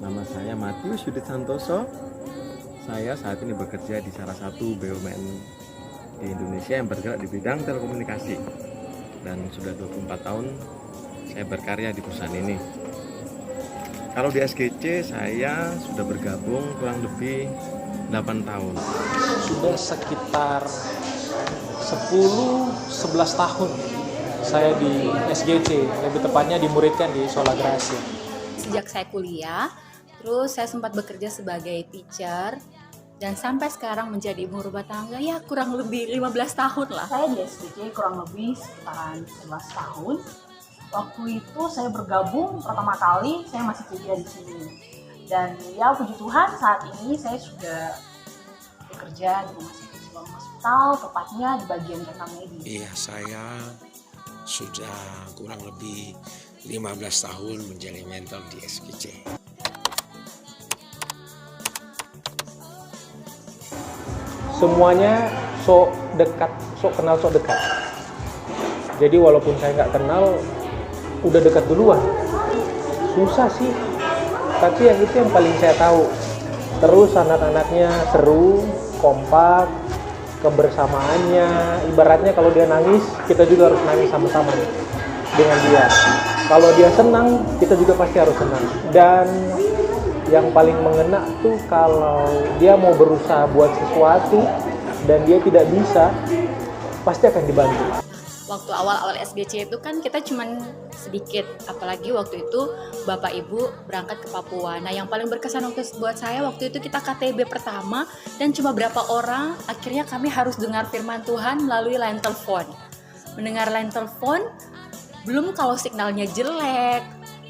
Nama saya Matius Yudit Santoso. Saya saat ini bekerja di salah satu BUMN di Indonesia yang bergerak di bidang telekomunikasi. Dan sudah 24 tahun saya berkarya di perusahaan ini. Kalau di SGC saya sudah bergabung kurang lebih 8 tahun. Sudah sekitar 10-11 tahun saya di SGC, lebih tepatnya dimuridkan di Sola Gracia. Sejak saya kuliah, terus saya sempat bekerja sebagai teacher dan sampai sekarang menjadi ibu rumah tangga ya kurang lebih 15 tahun lah. Saya di SGC kurang lebih sekitaran 11 tahun. Waktu itu saya bergabung pertama kali, saya masih kuliah di sini. Dan ya puji Tuhan saat ini saya sudah bekerja di Rumah Sakit Siloam Hospital, tepatnya di bagian rekam medis. Iya, saya sudah kurang lebih 15 tahun menjadi mentor di SGC. Semuanya sok dekat, sok kenal, sok dekat. Jadi walaupun saya nggak kenal, udah dekat duluan. Susah sih, tapi yang itu yang paling saya tahu. Terus anak-anaknya seru, kompak, kebersamaannya. Ibaratnya kalau dia nangis, kita juga harus nangis sama-sama dengan dia. Kalau dia senang, kita juga pasti harus senang. Dan yang paling mengena tuh kalau dia mau berusaha buat sesuatu dan dia tidak bisa, pasti akan dibantu. Waktu awal-awal SGC itu kan kita cuman sedikit, apalagi waktu itu Bapak Ibu berangkat ke Papua. Nah yang paling berkesan buat saya waktu itu kita KTB pertama dan cuma berapa orang, akhirnya kami harus dengar firman Tuhan melalui line telepon. Mendengar line telepon, belum kalau signalnya jelek,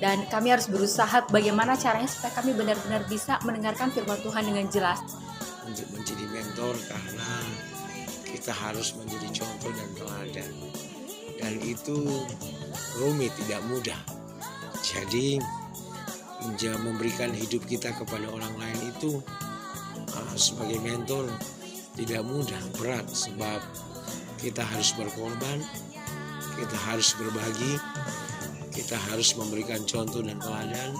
dan kami harus berusaha bagaimana caranya supaya kami benar-benar bisa mendengarkan firman Tuhan dengan jelas. Untuk menjadi mentor karena kita harus menjadi contoh dan teladan. Dan itu rumit, tidak mudah. Jadi memberikan hidup kita kepada orang lain itu sebagai mentor tidak mudah, berat. Sebab kita harus berkorban, kita harus berbagi, kita harus memberikan contoh dan teladan.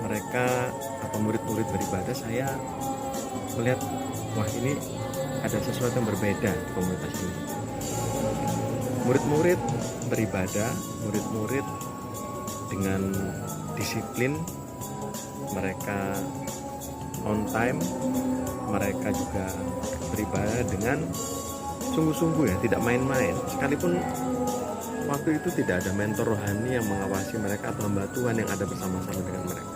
Mereka atau murid-murid beribadah, saya melihat wah ini ada sesuatu yang berbeda di komunitas ini. Murid-murid beribadah, murid-murid dengan disiplin, mereka on time, mereka juga beribadah dengan sungguh-sungguh ya, tidak main-main. Sekalipun waktu itu tidak ada mentor rohani yang mengawasi mereka atau hamba Tuhan yang ada bersama-sama dengan mereka.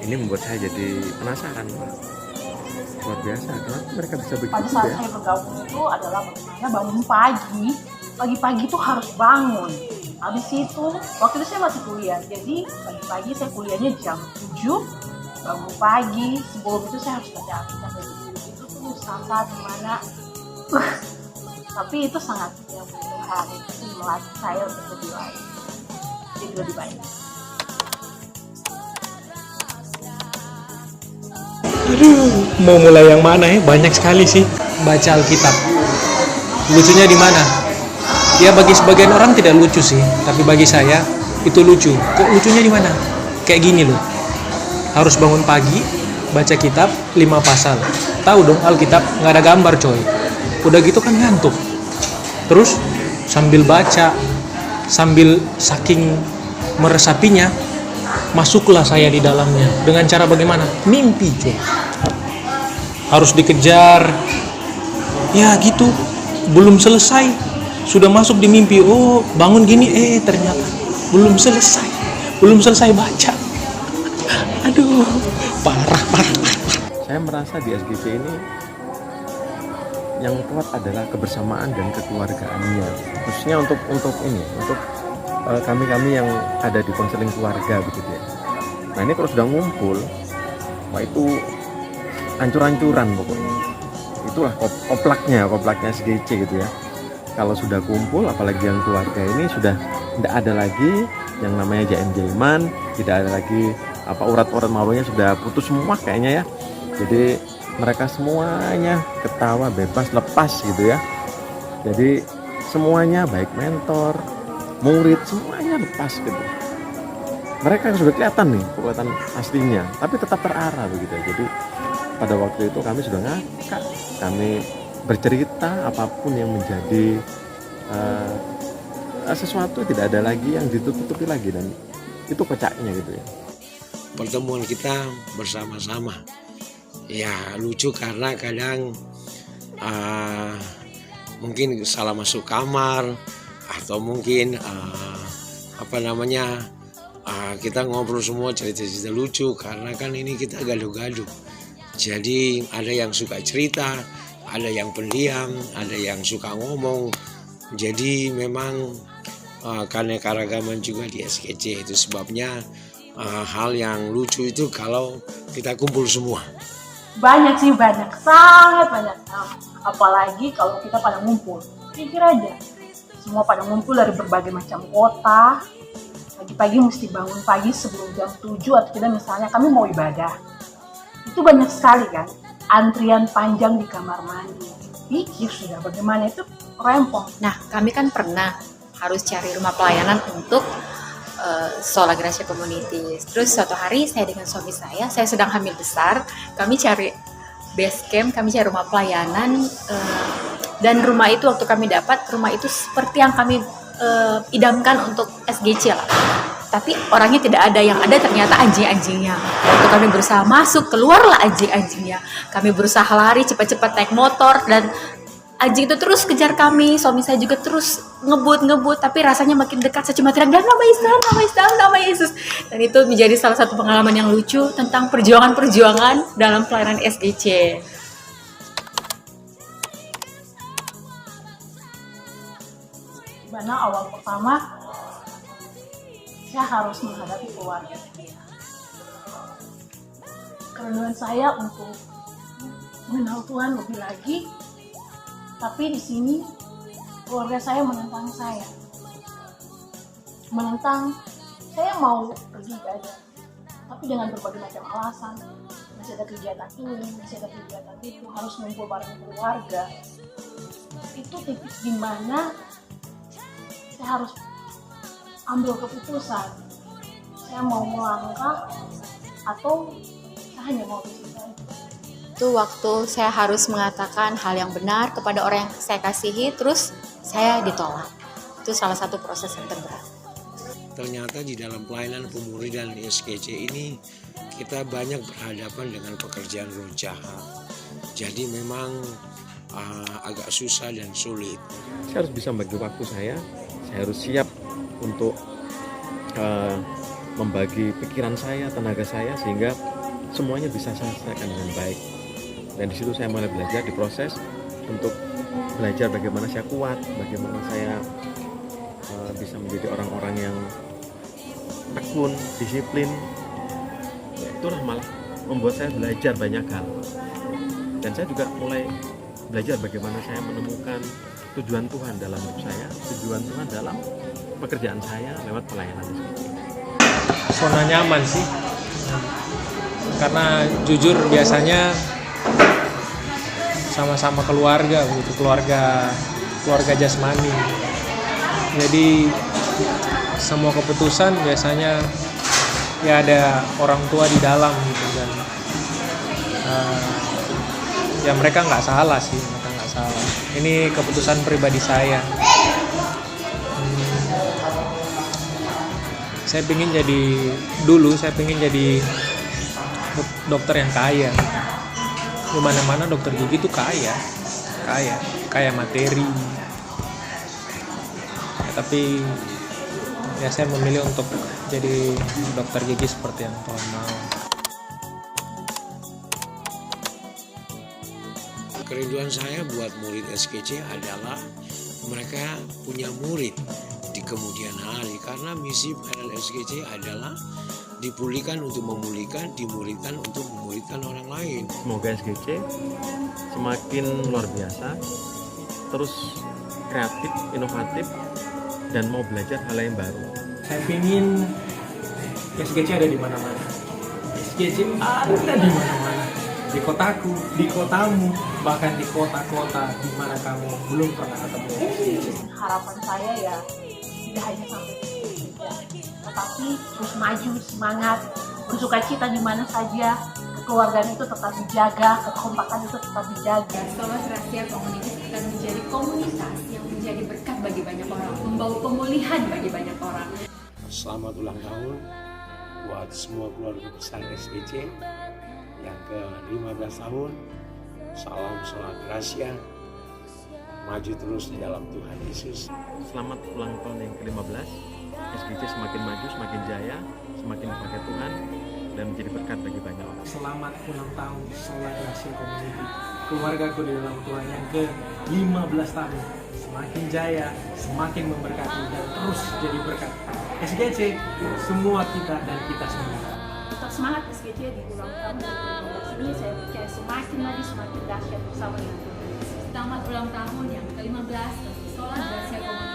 Ini membuat saya jadi penasaran, luar biasa, kenapa mereka bisa begitu Pada saat ya? saya bergabung itu adalah bagaimana bangun pagi-pagi itu harus bangun. Habis itu, waktu itu saya masih kuliah, jadi pagi-pagi saya kuliahnya jam 7, bangun pagi, sebelum itu saya harus baca Alkitab dan itu tuh saat dimana tapi itu sangat yang Tuhan itu melatih saya untuk lebih baik, jadi lebih baik. Aduh, mau mulai yang mana ya? Banyak sekali sih. Baca Alkitab. Lucunya di mana? Ya bagi sebagian orang tidak lucu sih, tapi bagi saya itu lucu. Kok lucunya di mana? Kayak gini loh. Harus bangun pagi, baca kitab 5 pasal. Tahu dong Alkitab nggak ada gambar coy. Udah gitu kan ngantuk. Terus sambil baca, sambil saking meresapinya, masuklah saya di dalamnya. Dengan cara bagaimana? Mimpi coy. Harus dikejar. Ya gitu. Belum selesai. Sudah masuk di mimpi. Oh bangun gini. Ternyata belum selesai. Belum selesai baca. Aduh. Parah. Saya merasa di SGC ini yang kuat adalah kebersamaan dan kekeluargaannya, khususnya untuk kami yang ada di konseling keluarga begitu ya. Nah ini kalau sudah ngumpul, wah itu ancur-ancuran pokoknya. Itulah koplaknya SGC gitu ya. Kalau sudah kumpul, apalagi yang keluarga ini sudah tidak ada lagi yang namanya jaim-jaiman, tidak ada lagi urat-urat malunya sudah putus semua kayaknya ya. Jadi mereka semuanya ketawa bebas lepas gitu ya. Jadi semuanya baik mentor, murid semuanya lepas gitu. mereka sudah kelihatan nih kekuatan aslinya, tapi tetap terarah begitu. Jadi pada waktu itu kami sudah ngakak, kami bercerita apapun yang menjadi sesuatu, tidak ada lagi yang ditutupi lagi, dan itu kocaknya gitu ya. Pertemuan kita bersama-sama ya lucu karena kadang mungkin salah masuk kamar atau mungkin kita ngobrol semua cerita-cerita lucu karena kan ini kita gaduh-gaduh. Jadi ada yang suka cerita, ada yang pendiam, ada yang suka ngomong. Jadi memang karena keragaman juga di SGC, itu sebabnya hal yang lucu itu kalau kita kumpul semua. Banyak sih, banyak, sangat banyak. Apalagi kalau kita pada ngumpul. Pikir aja, semua pada ngumpul dari berbagai macam kota. Pagi-pagi mesti bangun pagi sebelum jam 7 atau tidak, misalnya kami mau ibadah. Itu banyak sekali kan, antrian panjang di kamar mandi. Pikir sudah bagaimana itu rempong. Nah, kami kan pernah harus cari rumah pelayanan untuk Sola Gracia Community. Terus suatu hari saya dengan suami saya sedang hamil besar, kami cari base camp, kami cari rumah pelayanan, dan rumah itu waktu kami dapat, rumah itu seperti yang kami idamkan untuk SGC lah. Tapi orangnya tidak ada, yang ada ternyata anjing-anjingnya. Waktu kami berusaha masuk, keluarlah anjing-anjingnya. Kami berusaha lari cepat-cepat naik motor, dan anjing itu terus kejar kami. Suami saya juga terus ngebut, tapi rasanya makin dekat. Saya cuma teriak, "Dan nama Yesus, nama Yesus." Dan itu menjadi salah satu pengalaman yang lucu tentang perjuangan-perjuangan dalam pelayanan SGC. Dimana awal pertama saya harus menghadapi keluarga saya. Kerinduan saya untuk mengenal Tuhan lebih lagi, tapi di sini keluarga saya menentang saya. Menentang saya mau pergi ibadah, tapi dengan berbagai macam alasan. Masih ada kegiatan ini, masih ada kegiatan itu, harus ngumpul bareng keluarga. Itu titik di mana saya harus ambil keputusan. Saya mau melangkah atau saya hanya mau di situ aja. Itu waktu saya harus mengatakan hal yang benar kepada orang yang saya kasihi, terus saya ditolak. Itu salah satu proses yang terberat. Ternyata di dalam pelayanan pemuridan di SGC ini kita banyak berhadapan dengan pekerjaan roh jahat. Jadi memang agak susah dan sulit. Saya harus bisa membagi waktu saya harus siap untuk membagi pikiran saya, tenaga saya, sehingga semuanya bisa saya selesaikan dengan baik. Dan di situ saya mulai belajar, diproses untuk belajar bagaimana saya kuat, bagaimana saya bisa menjadi orang-orang yang tekun, disiplin. Ya, itulah malah membuat saya belajar banyak hal. Dan saya juga mulai belajar bagaimana saya menemukan tujuan Tuhan dalam hidup saya, tujuan Tuhan dalam pekerjaan saya lewat pelayanan ini. Zona nyaman sih, karena jujur biasanya sama-sama keluarga begitu, keluarga jasmani. Jadi semua keputusan biasanya ya ada orang tua di dalam gitu, dan ya mereka nggak salah sih, mereka nggak salah. Ini keputusan pribadi saya. Saya pengen jadi dokter yang kaya. Di mana-mana dokter gigi itu kaya materi. Ya, tapi ya saya memilih untuk jadi dokter gigi seperti yang Tuhan mau. Kerinduan saya buat murid SGC adalah mereka punya murid di kemudian hari, karena misi pelayanan SGC adalah dipulihkan untuk memulihkan, dimuridkan untuk memuridkan orang lain. Semoga SGC semakin luar biasa, terus kreatif, inovatif, dan mau belajar hal yang baru. Saya ingin SGC ada di mana-mana. SGC ada di mana-mana. Di kotaku, di kotamu, bahkan di kota-kota di mana kamu belum pernah ketemu. Harapan saya ya tidak hanya sampai di sini, tetapi terus maju, semangat, bersuka cita di mana saja, kekeluargaan itu tetap dijaga, kekompakan itu tetap dijaga. Solas Rahasia Komunitas akan menjadi komunitas yang menjadi berkat bagi banyak orang, membawa pemulihan bagi banyak orang. Selamat ulang tahun buat semua keluarga besar SGC yang ke-15 tahun. Salam sholat rahasia, maju terus di dalam Tuhan Yesus. Selamat ulang tahun yang ke-15. SGC semakin maju, semakin jaya, semakin dipakai Tuhan, dan menjadi berkat bagi banyak orang. Selamat ulang tahun Solas Rahasia Community, keluargaku di dalam Tuhan yang ke-15 tahun. Semakin jaya, semakin memberkati, dan terus jadi berkat. SGC, semua kita dan kita semua. Tetap semangat SGC di ulang tahun yang ke-15 ini, saya percaya semakin maju, semakin dahsyat bersama dengan Tuhan. Selamat ulang tahun yang ke-15 Solas Rahasia Komunitas.